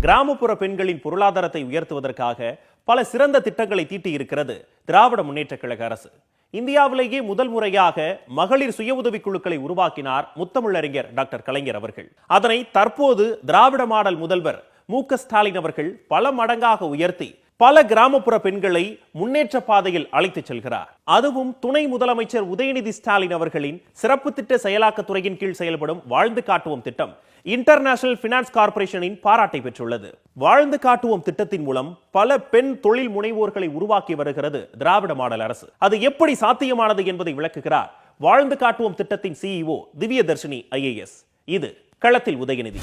கிராமப்புற பெண்களின் பொருளாதாரத்தை உயர்த்துவதற்காக பல சிறந்த திட்டங்களை தீட்டியிருக்கிறது திராவிட முன்னேற்ற கழக அரசு. இந்தியாவிலேயே முதல் முறையாக மகளிர் சுய உதவி குழுக்களை உருவாக்கினார் முத்தமிழறிஞர் டாக்டர் கலைஞர் அவர்கள். அதனை தற்போது திராவிட மாடல் முதல்வர் மு.க.ஸ்டாலின் அவர்கள் பல மடங்காக உயர்த்தி பல கிராமப்புற பெண்களை முன்னேற்ற பாதையில் அழைத்துச் செல்கிறார். அதுவும் துணை முதலமைச்சர் உதயநிதி ஸ்டாலின் அவர்களின் சிறப்பு திட்ட செயலாக்கத்துறையின் கீழ் செயல்படும் வாழ்ந்து காட்டுவோம் திட்டம் இன்டர்நேஷனல் பினான்ஸ் கார்ப்பரேஷனின் பாராட்டை பெற்றுள்ளது. வாழ்ந்து காட்டுவோம் திட்டத்தின் மூலம் பல பெண் தொழில் முனைவோர்களை உருவாக்கி வருகிறது திராவிட மாடல் அரசு. அது எப்படி சாத்தியமானது என்பதை விளக்குகிறார் வாழ்ந்து காட்டுவோம் திட்டத்தின் CEO திவ்யதர்ஷினி IAS. இது களத்தில் உதயநிதி.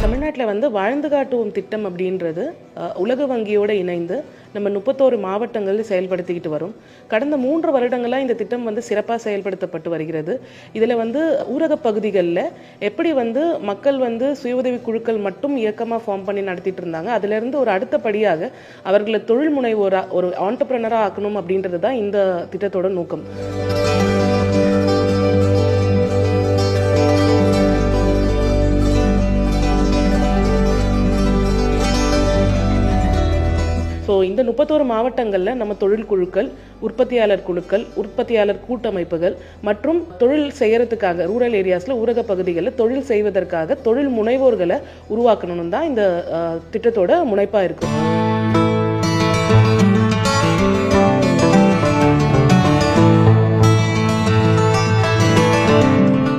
தமிழ்நாட்டில் வாழ்ந்து காட்டுவோம் திட்டம் அப்படின்றது உலக வங்கியோடு இணைந்து நம்ம 31 மாவட்டங்களில் செயல்படுத்திக்கிட்டு வரும். கடந்த 3 வருடங்களாக இந்த திட்டம் சிறப்பாக செயல்படுத்தப்பட்டு வருகிறது. இதில் ஊரக பகுதிகளில் எப்படி மக்கள் சுய உதவி குழுக்கள் மட்டும் இயக்கமாக ஃபார்ம் பண்ணி நடத்திட்டு இருந்தாங்க, அதிலிருந்து ஒரு அடுத்த படியாக அவர்களை தொழில் முனைவோராக ஒரு ஆண்டர்பிரனராக ஆக்கணும் அப்படின்றது தான் இந்த திட்டத்தோட நோக்கம். இந்த 31 மாவட்டங்களில் நம்ம தொழில் குழுக்கள், உற்பத்தியாளர் குழுக்கள், உற்பத்தியாளர் கூட்டமைப்புகள் மற்றும் தொழில் செய்யறதுக்காக ரூரல் ஏரியாஸில் ஊரக பகுதிகளில் தொழில் செய்வதற்காக தொழில் முனைவோர்களை உருவாக்கணும் தான் இந்த திட்டத்தோட முனைப்பாக இருக்கும்.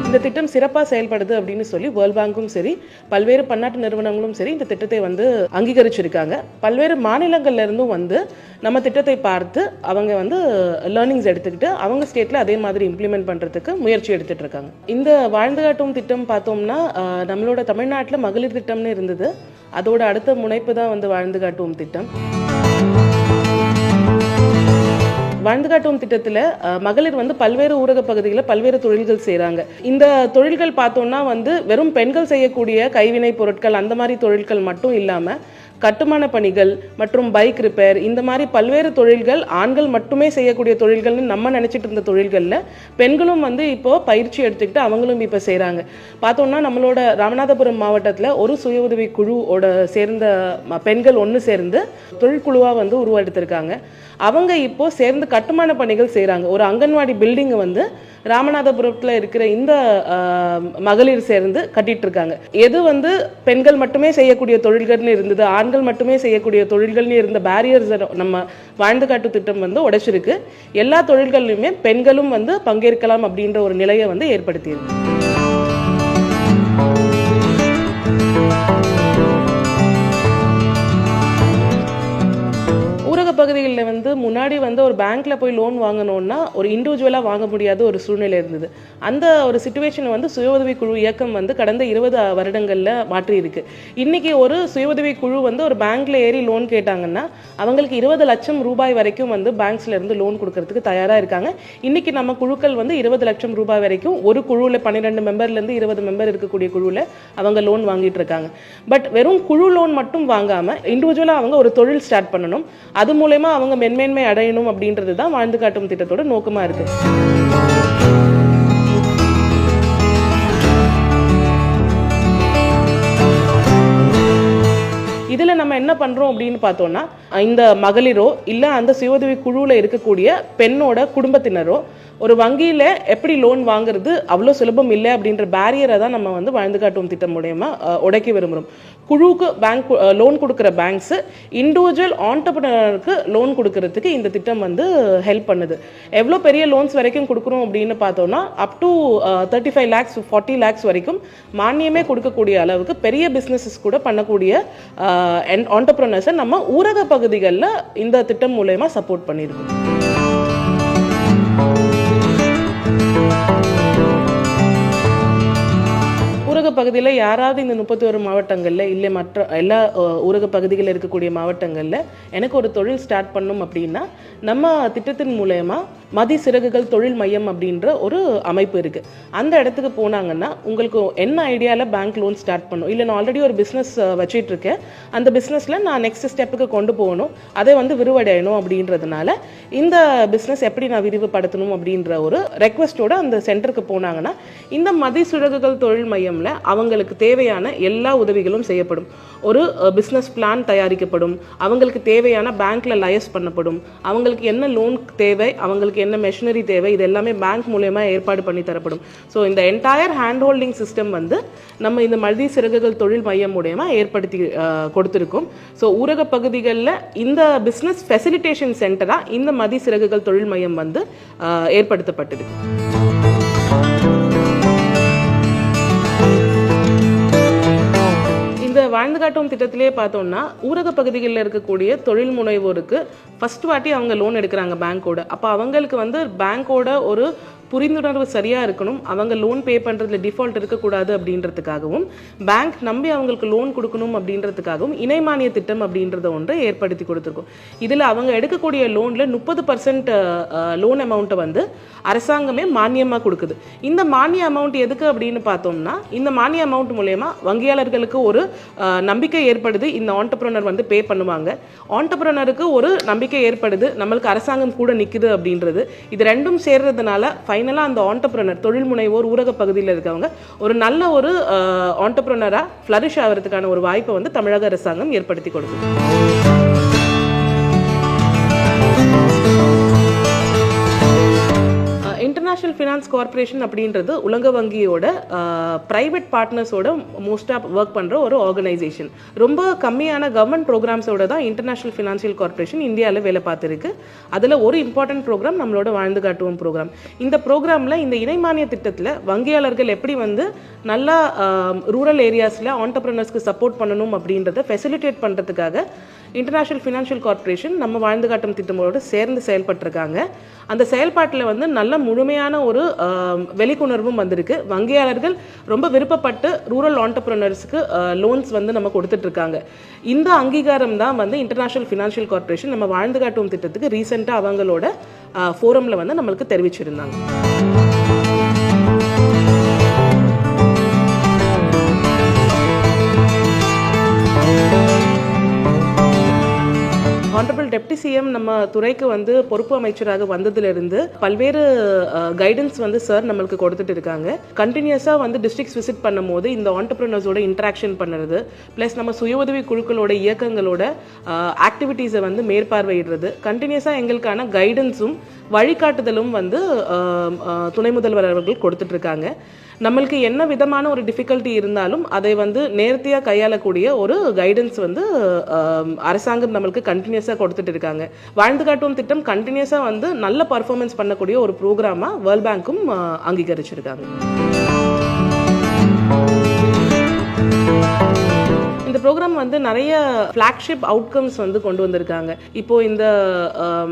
இந்த திட்டம் சிறப்பாக செயல்படுது அப்படின்னு சொல்லி வேர்ல்ட் பேங்க்கும் சரி, பல்வேறு பன்னாட்டு நிறுவனங்களும் சரி இந்த திட்டத்தை அங்கீகரிச்சிருக்காங்க. பல்வேறு மாநிலங்கள்ல இருந்தும் நம்ம திட்டத்தை பார்த்து அவங்க லேர்னிங்ஸ் எடுத்துக்கிட்டு அவங்க ஸ்டேட்ல அதே மாதிரி இம்ப்ளிமெண்ட் பண்றதுக்கு முயற்சி எடுத்துட்டு இருக்காங்க. இந்த வாழ்ந்து காட்டும் திட்டம் பார்த்தோம்னா நம்மளோட தமிழ்நாட்டில் மகளிர் திட்டம்னு இருந்தது. அதோட அடுத்த முனைப்பு தான் வாழ்ந்து காட்டும் திட்டம். வாழ்ந்து காட்டும் திட்டத்தில் மகளிர் பல்வேறு ஊரக பகுதிகளில் பல்வேறு தொழில்கள் செய்கிறாங்க. இந்த தொழில்கள் பார்த்தோம்னா வெறும் பெண்கள் செய்யக்கூடிய கைவினை பொருட்கள் அந்த மாதிரி தொழில்கள் மட்டும் இல்லாமல் கட்டுமான பணிகள் மற்றும் பைக் ரிப்பேர் இந்த மாதிரி பல்வேறு தொழில்கள் ஆண்கள் மட்டுமே செய்யக்கூடிய தொழில்கள்னு நம்ம நினச்சிட்டு இருந்த தொழில்களில் பெண்களும் இப்போ பயிற்சி எடுத்துக்கிட்டு அவங்களும் இப்போ செய்கிறாங்க. பார்த்தோம்னா நம்மளோட ராமநாதபுரம் மாவட்டத்தில் ஒரு சுய உதவி குழுவோட சேர்ந்த பெண்கள் ஒன்று சேர்ந்து தொழிற்குழுவாக உருவெடுத்திருக்காங்க. அவங்க இப்போ சேர்ந்து கட்டுமான பணிகள் செய்கிறாங்க. ஒரு அங்கன்வாடி பில்டிங்கை ராமநாதபுரத்தில் இருக்கிற இந்த மகளிர் சேர்ந்து கட்டிட்டு இருக்காங்க. எது பெண்கள் மட்டுமே செய்யக்கூடிய தொழில்கள்னு இருந்தது, ஆண்கள் மட்டுமே செய்யக்கூடிய தொழில்கள்னு இருந்த பேரியர்ஸ் நம்ம வாழ்ந்து காட்டு திட்டம் உடைச்சிருக்கு. எல்லா தொழில்கள்லையுமே பெண்களும் பங்கேற்கலாம் அப்படின்ற ஒரு நிலையை ஏற்படுத்தியிருக்கு. பகுதிகளில் முன்னாடி ஒரு பேங்க்ல போய் லோன் வாங்கணும்னா ஒரு இண்டிவிஜுவலாக வாங்க முடியாத ஒரு சூழ்நிலை இருந்தது. அந்த ஒரு சிச்சுவேஷன் சுய உதவி குழு இயக்கம் கடந்த 20 வருடங்களில் மாற்றி இருக்கு. இன்னைக்கு ஒரு சுய உதவி குழு ஒரு பேங்க்ல ஏறி லோன் கேட்டாங்கன்னா அவங்களுக்கு 20 லட்சம் ரூபாய் வரைக்கும் பேங்க்ஸ்ல இருந்து லோன் கொடுக்கறதுக்கு தயாரா இருக்காங்க. இன்னைக்கு நம்ம குழுக்கள் 20 லட்சம் ரூபாய் வரைக்கும் ஒரு குழுவில் 12 மெம்பர்ல இருந்து 20 மெம்பர் இருக்கக்கூடிய குழுவில் அவங்க லோன் வாங்கிட்டு இருக்காங்க. பட் வெறும் குழு லோன் மட்டும் வாங்காம இண்டிவிஜுவலா அவங்க ஒரு தொழில் ஸ்டார்ட் பண்ணணும், அது மூலமா அவங்க மென்மேன்மை அடையணும் அப்படின்றது தான் வாழ்ந்து காட்டும் திட்டத்தோட நோக்கமா இருக்கு. இதில் நம்ம என்ன பண்ணுறோம் அப்படின்னு பார்த்தோம்னா இந்த மகளிரோ இல்லை அந்த சுய உதவி குழுவில் இருக்கக்கூடிய பெண்ணோட குடும்பத்தினரோ ஒரு வங்கியில் எப்படி லோன் வாங்குறது அவ்வளோ சுலபம் இல்லை அப்படின்ற பேரியரை தான் நம்ம வாழ்ந்து காட்டும் திட்டம் மூலமா உடைக்க விரும்புகிறோம். குழுவுக்கு பேங்க் லோன் கொடுக்குற பேங்க்ஸ் இண்டிவிஜுவல் ஆண்டர்பிரனருக்கு லோன் கொடுக்கறதுக்கு இந்த திட்டம் ஹெல்ப் பண்ணுது. எவ்வளோ பெரிய லோன்ஸ் வரைக்கும் கொடுக்குறோம் அப்படின்னு பார்த்தோம்னா அப் டு 35 lakhs 40 lakhs வரைக்கும் மானியமே கொடுக்கக்கூடிய அளவுக்கு பெரிய பிஸ்னஸஸ் கூட பண்ணக்கூடிய ஆண்டர்பிரனர்ஸை நம்ம ஊரக பகுதிகளில் இந்த திட்டம் மூலமா சப்போர்ட் பண்ணியிருக்கோம். ஊரக பகுதியில் யாராவது இந்த 31 மாவட்டங்களில் இல்லை மற்ற எல்லா ஊரக பகுதிகளில் இருக்கக்கூடிய மாவட்டங்களில் எனக்கு ஒரு தொழில் ஸ்டார்ட் பண்ணும் அப்படின்னா நம்ம திட்டத்தின் மூலயமா மதி சிறகுகள் தொழில் மையம் அப்படின்ற ஒரு அமைப்பு இருக்குது. அந்த இடத்துக்கு போனாங்கன்னா உங்களுக்கு என்ன ஐடியாவில் பேங்க் லோன் ஸ்டார்ட் பண்ணும், இல்லை நான் ஆல்ரெடி ஒரு பிஸ்னஸ் வச்சிட்டு இருக்கேன், அந்த பிஸ்னஸில் நான் நெக்ஸ்ட் ஸ்டெப்புக்கு கொண்டு போகணும், அதை வந்து விரிவடையணும் அப்படின்றதுனால இந்த பிஸ்னஸ் எப்படி நான் விரிவுபடுத்தணும் அப்படின்ற ஒரு ரெக்வஸ்டோட அந்த சென்டருக்கு போனாங்கன்னா இந்த மதி சிறகுகள் தொழில் மையம்ல அவங்களுக்கு தேவையான எல்லா உதவிகளும் செய்யப்படும். ஒரு பிஸ்னஸ் பிளான் தயாரிக்கப்படும், அவங்களுக்கு தேவையான பேங்க்ல லயஸ் பண்ணப்படும், அவங்களுக்கு என்ன லோன் தேவை, அவங்களுக்கு என்ன மெஷினரி தேவை, இது எல்லாமே பேங்க் மூலமா ஏற்பாடு பண்ணி தரப்படும். ஸோ இந்த என்டையர் ஹேண்ட் ஹோல்டிங் சிஸ்டம் வந்து நம்ம இந்த மதி சிறகுகள் தொழில் மையம் மூலமா ஏற்படுத்தி கொடுத்துருக்கோம். ஸோ ஊரக பகுதிகளில் இந்த பிஸ்னஸ் ஃபெசிலிட்டேஷன் சென்டரா இந்த மதி சிறகுகள் தொழில் மையம் வந்து ஏற்படுத்தப்பட்டிருக்கு. இந்த வாழ்ந்து காட்டும் திட்டத்திலே பார்த்தோம்னா ஊரக பகுதிகளில் இருக்கக்கூடிய தொழில் முனைவோருக்கு ஃபர்ஸ்ட் வாட்டி அவங்க லோன் எடுக்கிறாங்க பேங்க்கோட. அப்போ அவங்களுக்கு வந்து பேங்க்கோட ஒரு புரிந்துணர்வு சரியாக இருக்கணும், அவங்க லோன் பே பண்ணுறதுல டிஃபால்ட் இருக்கக்கூடாது அப்படின்றதுக்காகவும் பேங்க் நம்பி அவங்களுக்கு லோன் கொடுக்கணும் அப்படின்றதுக்காகவும் இணை மானிய திட்டம் அப்படின்றத ஒன்றை ஏற்படுத்தி கொடுத்துருக்கோம். இதில் அவங்க எடுக்கக்கூடிய லோனில் 30% லோன் அமௌண்ட்டை வந்து அரசாங்கமே மானியமாக கொடுக்குது. இந்த மானிய அமௌண்ட் எதுக்கு அப்படின்னு பார்த்தோம்னா இந்த மானிய அமௌண்ட் மூலயமா வங்கியாளர்களுக்கு ஒரு நம்பிக்கை ஏற்படுது, இந்த ஆண்டர்பிரனர் வந்து பே பண்ணுவாங்க, ஆண்டர்பிரனருக்கு ஒரு நம்பிக்கை ஏற்படுது, நம்மளுக்கு அரசாங்கம் கூட நிற்குது அப்படின்றது. இது ரெண்டும் சேர்றதுனால ஃபைனலாக அந்த ஆண்டர்பிரனர் தொழில் முனைவோர் ஊரக பகுதியில் இருக்கவங்க ஒரு நல்ல ஒரு ஆண்டர்பிரனராக ஃப்ளரிஷ் ஆகிறதுக்கான ஒரு வாய்ப்பை வந்து தமிழக அரசாங்கம் ஏற்படுத்தி கொடுக்குது. இன்டர்நேஷனல் ஃபினான்ஸ் கார்பரேஷன் அப்படின்றது உலக வங்கியோட ப்ரைவேட் பார்ட்னர்ஸோட மோஸ்ட்டாக ஒர்க் பண்ணுற ஒரு ஆர்கனைசேஷன். ரொம்ப கம்மியான கவர்மெண்ட் ப்ரோக்ராம்ஸோட தான் இன்டர்நேஷனல் ஃபினான்ஷியல் கார்பரேஷன் இந்தியாவில் வேலை பார்த்துருக்கு. அதில் ஒரு இம்பார்ட்டன்ட் ப்ரோக்ராம் நம்மளோட வாழ்ந்து காட்டுவோம் ப்ரோக்ராம். இந்த ப்ரோக்ராமில் இந்த இணைமானிய திட்டத்தில் வங்கியாளர்கள் எப்படி வந்து நல்லா ரூரல் ஏரியாஸில் ஆண்டர்பிரனர்ஸ்க்கு சப்போர்ட் பண்ணணும் அப்படின்றத ஃபெசிலிட்டேட் பண்ணுறதுக்காக இன்டர்நேஷனல் ஃபினான்ஷியல் கார்பரேஷன் நம்ம வாழ்ந்து காட்டும் திட்டங்களோடு சேர்ந்து செயல்பட்டுருக்காங்க. அந்த செயல்பாட்டில் வந்து நல்ல முழுமையான ஒரு வெளிக்கொணர்வும் வந்திருக்கு. வங்கியாளர்கள் ரொம்ப விருப்பப்பட்டு ரூரல் ஆண்டர்பிரனர்ஸ்க்கு லோன்ஸ் வந்து நம்ம கொடுத்துட்ருக்காங்க. இந்த அங்கீகாரம் தான் வந்து இன்டர்நேஷனல் ஃபினான்ஷியல் கார்பரேஷன் நம்ம வாழ்ந்து காட்டும் திட்டத்துக்கு ரீசெண்டாக அவங்களோட ஃபோரமில் வந்து நம்மளுக்கு தெரிவிச்சிருந்தாங்க. ஆனரபிள் டெப்டி சிஎம் நம்ம துறைக்கு வந்து பொறுப்பு அமைச்சராக வந்ததிலிருந்து பல்வேறு கைடன்ஸ் வந்து சார் நம்மளுக்கு கொடுத்துட்டு இருக்காங்க. கண்டினியூஸாக வந்து டிஸ்ட்ரிக்ட்ஸ் விசிட் பண்ணும் போது இந்த ஆண்டர்பிரினர்ஸோட இன்ட்ராக்ஷன் பண்ணுறது, ப்ளஸ் நம்ம சுய உதவி குழுக்களோட இயக்கங்களோட ஆக்டிவிட்டீஸை வந்து மேற்பார்வையிடுறது, கண்டினியூஸாக எங்களுக்கான கைடன்ஸும் வழிகாட்டுதலும் வந்து துணை முதல்வர் அவர்கள் கொடுத்துட்டு இருக்காங்க. நம்மளுக்கு என்ன விதமான ஒரு டிஃபிகல்ட்டி இருந்தாலும் அதை வந்து நேர்த்தியாக கையாளக்கூடிய ஒரு கைடன்ஸ் வந்து அரசாங்கம் நம்மளுக்கு கண்டினியூஸாக கொடுத்துட்டு இருக்காங்க. வாழ்ந்து காட்டும் திட்டம் கண்டினியூஸாக வந்து நல்ல பர்ஃபார்மன்ஸ் பண்ணக்கூடிய ஒரு ப்ரோக்ராமாக வேர்ல்ட் பேங்க்கும் அங்கீகரிச்சிருக்காங்க. இந்த ப்ரோக்ராம் வந்து நிறைய ஃப்ளாக்ஷிப் அவுட்கம்ஸ் வந்து கொண்டு வந்திருக்காங்க. இப்போ இந்த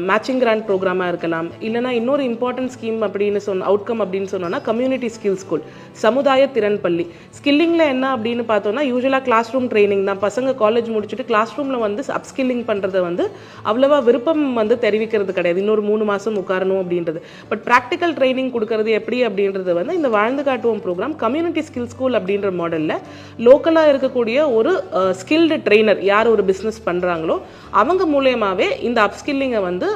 மேட்சிங் கிராண்ட் ப்ரோக்ராமாக இருக்கலாம், இல்லைனா இன்னொரு இம்பார்ட்டன்ட் ஸ்கீம் அப்படின்னு அவுட்கம் அப்படின்னு சொன்னோன்னா கம்யூனிட்டி ஸ்கில் ஸ்கூல், சமுதாய திறன் பள்ளி. ஸ்கில்லிங்கில் என்ன அப்படின்னு பார்த்தோன்னா யூஸ்வலாக கிளாஸ் ரூம் ட்ரைனிங் தான். பசங்க காலேஜ் முடிச்சுட்டு கிளாஸ் ரூமில் வந்து அப்ஸ்கில்லிங் பண்ணுறதை வந்து அவ்வளோவா விருப்பம் வந்து தெரிவிக்கிறது கிடையாது, இன்னொரு 3 மாதம் உட்காரணும் அப்படின்றது. பட் ப்ராக்டிக்கல் ட்ரைனிங் கொடுக்கறது எப்படி அப்படின்றது வந்து இந்த வாழ்ந்து காட்டுவோம் ப்ரோக்ராம் கம்யூனிட்டி ஸ்கில் ஸ்கூல் அப்படின்ற மாடலில் லோக்கலாக இருக்கக்கூடிய ஒரு ஸ்கில்டு ட்ரெயினர் யார் ஒரு பிஸ்னஸ் பண்ணுறாங்களோ அவங்க மூலயமாவே இந்த அப்ஸ்கில்லிங்கை வந்து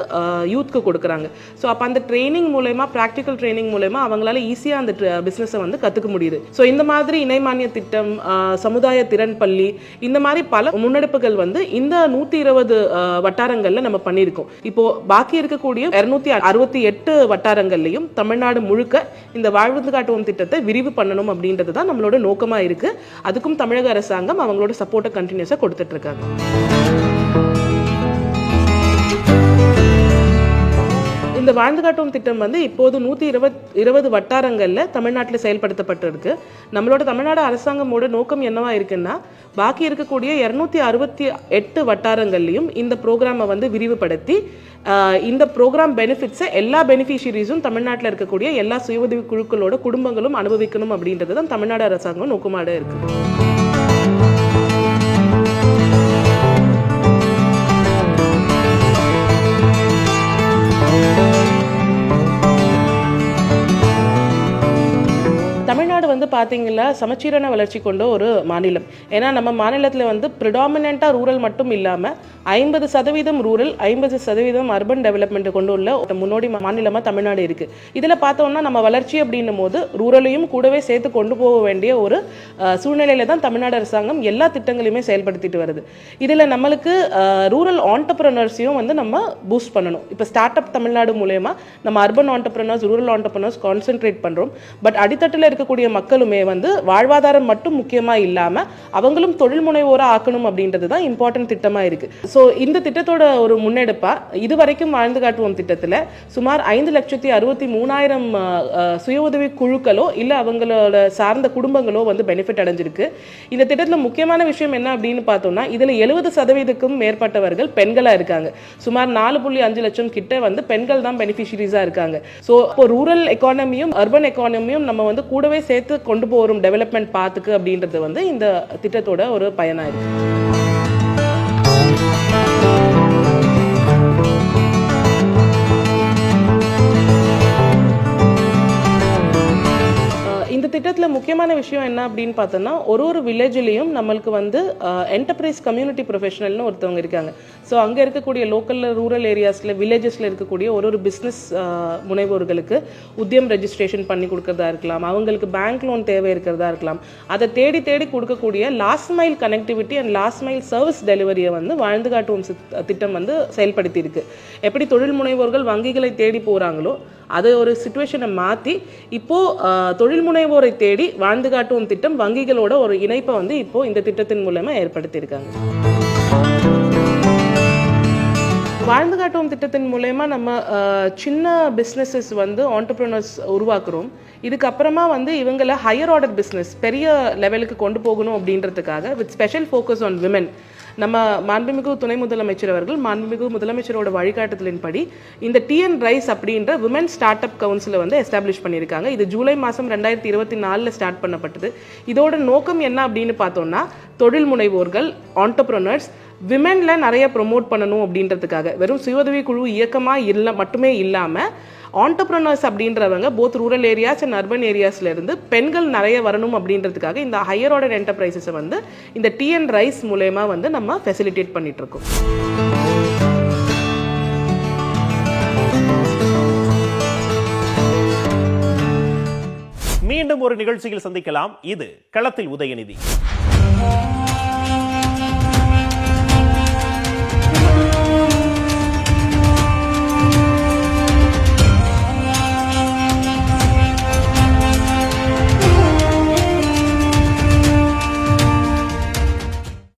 யூத்க்கு கொடுக்குறாங்க. ஸோ அப்போ அந்த ட்ரைனிங் மூலயமா, ப்ராக்டிக்கல் ட்ரைனிங் மூலயமா அவங்களால ஈஸியாக அந்த பிஸ்னஸை வந்து கற்றுக்க முடியுது. ஸோ இந்த மாதிரி இணைமானிய திட்டம், சமுதாய திறன் பள்ளி, இந்த மாதிரி பல முன்னெடுப்புகள் வந்து இந்த 120 வட்டாரங்களில் நம்ம பண்ணியிருக்கோம். இப்போ பாக்கி இருக்கக்கூடிய 268 வட்டாரங்கள்லையும் தமிழ்நாடு முழுக்க இந்த வாழ்ந்து காட்டுவோம் திட்டத்தை விரிவு பண்ணணும் அப்படின்றது தான் நம்மளோட நோக்கமாக இருக்கு. அதுக்கும் தமிழக அரசாங்கம் அவங்களோட சப்போர்ட்டை கண்டினியூஸாக கொடுத்துட்டு இருக்காங்க. இந்த வாழ்ந்து காட்டும் திட்டம் வந்து இப்போது 120 வட்டாரங்களில் தமிழ்நாட்டில் செயல்படுத்தப்பட்டு இருக்கு. நம்மளோட தமிழ்நாடு அரசாங்கமோட நோக்கம் என்னவா இருக்குன்னா, பாக்கி இருக்கக்கூடிய 268 வட்டாரங்கள்லையும் இந்த ப்ரோக்ராமை வந்து விரிவுபடுத்தி இந்த ப்ரோக்ராம் பெனிஃபிட்ஸை எல்லா பெனிஃபிஷியரிஸும் தமிழ்நாட்டில் இருக்கக்கூடிய எல்லா சுய உதவி குழுக்களோட குடும்பங்களும் அனுபவிக்கணும் அப்படின்றது தான் தமிழ்நாடு அரசாங்கம் நோக்கமாக இருக்கு. தமிழ்நாடு வந்து பார்த்தீங்கன்னா சமச்சீரான வளர்ச்சி கொண்ட ஒரு மாநிலம். ஏன்னா நம்ம மாநிலத்தில் வந்து ப்ரிடாமினெண்ட்டாக ரூரல் மட்டும் இல்லாமல் 50% ரூரல் 50% அர்பன் டெவலப்மெண்ட்டை கொண்டு உள்ள முன்னோடி மாநிலமாக தமிழ்நாடு இருக்குது. இதில் பார்த்தோம்னா நம்ம வளர்ச்சி அப்படின்னும் போது ரூரலையும் கூடவே சேர்த்து கொண்டு போக வேண்டிய ஒரு சூழ்நிலையில் தான் தமிழ்நாடு அரசாங்கம் எல்லா திட்டங்களையுமே செயல்படுத்திட்டு வருது. இதில் நம்மளுக்கு ரூரல் ஆண்டர்ப்ரனர்ஸையும் வந்து நம்ம பூஸ்ட் பண்ணணும். இப்போ ஸ்டார்ட் அப் தமிழ்நாடு மூலயமா நம்ம urban entrepreneurs rural entrepreneurs concentrate பண்ணுறோம். பட் அடித்தட்டில் இருக்கக்கூடிய மக்களுமே வந்து வாழ்வாதாரம் மட்டும் முக்கியமாக இல்லாமல் அவங்களும் தொழில் முனைவோராக ஆக்கணும் அப்படின்றது தான் இம்பார்ட்டன்ட் திட்டமாக இருக்குது. ஸோ இந்த திட்டத்தோட ஒரு முன்னெடுப்பாக இதுவரைக்கும் வாழ்ந்து காட்டுவோம் திட்டத்தில் சுமார் 5,63,000 சுய உதவி குழுக்களோ இல்லை அவங்களோட சார்ந்த குடும்பங்களோ வந்து பெனிஃபிட் அடைஞ்சிருக்கு. இந்த திட்டத்தில் முக்கியமான விஷயம் என்ன அப்படின்னு பார்த்தோம்னா, இதில் 70%க்கும் மேற்பட்டவர்கள் பெண்களாக இருக்காங்க. சுமார் 4.5 லட்சம் கிட்ட வந்து பெண்கள் தான் பெனிஃபிஷரிஸாக இருக்காங்க. ஸோ இப்போ ரூரல் எக்கானமியும் அர்பன் எக்கானமியும் நம்ம வந்து கூடவே சேர்த்து கொண்டு போகிறோம் டெவலப்மெண்ட் பாத்துக்கு அப்படின்றது வந்து இந்த திட்டத்தோட ஒரு பயனா இருக்கு. இந்த திட்டத்தில் முக்கியமான விஷயம் என்ன அப்படின்னு பார்த்தோன்னா, ஒரு வில்லேஜ்லேயும் நம்மளுக்கு வந்து என்டர்பிரைஸ் கம்யூனிட்டி ப்ரொஃபஷனல்னு ஒருத்தவங்க இருக்காங்க. ஸோ அங்கே இருக்கக்கூடிய லோக்கலில் ரூரல் ஏரியாஸில் வில்லேஜஸில் இருக்கக்கூடிய ஒரு பிஸ்னஸ் முனைவோர்களுக்கு உத்தியம் ரெஜிஸ்ட்ரேஷன் பண்ணி கொடுக்கறதா இருக்கலாம், அவங்களுக்கு பேங்க் லோன் தேவை இருக்கிறதா இருக்கலாம். அதை தேடி கொடுக்கக்கூடிய last mile connectivity and last mile service டெலிவரியை வந்து வாழ்ந்து காட்டுவோம் திட்டம் வந்து செயல்படுத்தி இருக்கு. எப்படி தொழில் முனைவோர்கள் வங்கிகளை தேடி போகிறாங்களோ அதை ஒரு சிச்சுவேஷனை மாற்றி இப்போது தொழில் முனைவோரை தேடி வாழ்ந்து காட்டுவோம் திட்டம் வங்கிகளோட ஒரு இணைப்பை வந்து இப்போது இந்த திட்டத்தின் மூலமாக ஏற்படுத்தியிருக்காங்க. வாழ்ந்து காட்டுவோம் திட்டத்தின் மூலயமா நம்ம சின்ன பிஸ்னஸஸ் வந்து ஆண்டர்ப்ரனர்ஸ் உருவாக்குறோம். இதுக்கப்புறமா வந்து இவங்களை ஹையர் ஆர்டர் பிஸ்னஸ் பெரிய லெவலுக்கு கொண்டு போகணும் அப்படின்றதுக்காக with special focus on women நம்ம மாண்புமிகு துணை முதலமைச்சர் அவர்கள் மாண்புமிகு முதலமைச்சரோட வழிகாட்டுதலின்படி இந்த டிஎன் ரைஸ் அப்படின்ற விமென் ஸ்டார்ட் அப் கவுன்சிலை வந்து எஸ்டாப்ளிஷ் பண்ணியிருக்காங்க. இது ஜூலை மாதம் 2024 ஸ்டார்ட் பண்ணப்பட்டது. இதோட நோக்கம் என்ன அப்படின்னு பார்த்தோம்னா, தொழில் முனைவோர்கள் ஆண்டர்ப்ரனர்ஸ் விமெனில் நிறைய ப்ரொமோட் பண்ணணும் அப்படின்றதுக்காக வெறும் சுய உதவி குழு இயக்கமாக மட்டுமே இல்லாமல் ஆண்டர்ப்ரனர்ஸ் அப்படின்றவங்க both rural areas and urban ஏரியாஸ்ல இருந்து பெண்கள் நிறைய வரணும் அப்படின்றதுக்காக இந்த ஹையர் ஆர்டர் என்டர்பிரைசஸை வந்து இந்த டிஎன் ரைஸ் மூலமா வந்து நம்ம ஃபெசிலிட்டேட் பண்ணிட்டு இருக்கோம். மீண்டும் ஒரு நிகழ்ச்சியில் சந்திக்கலாம். இது களத்தில் உதயநிதி.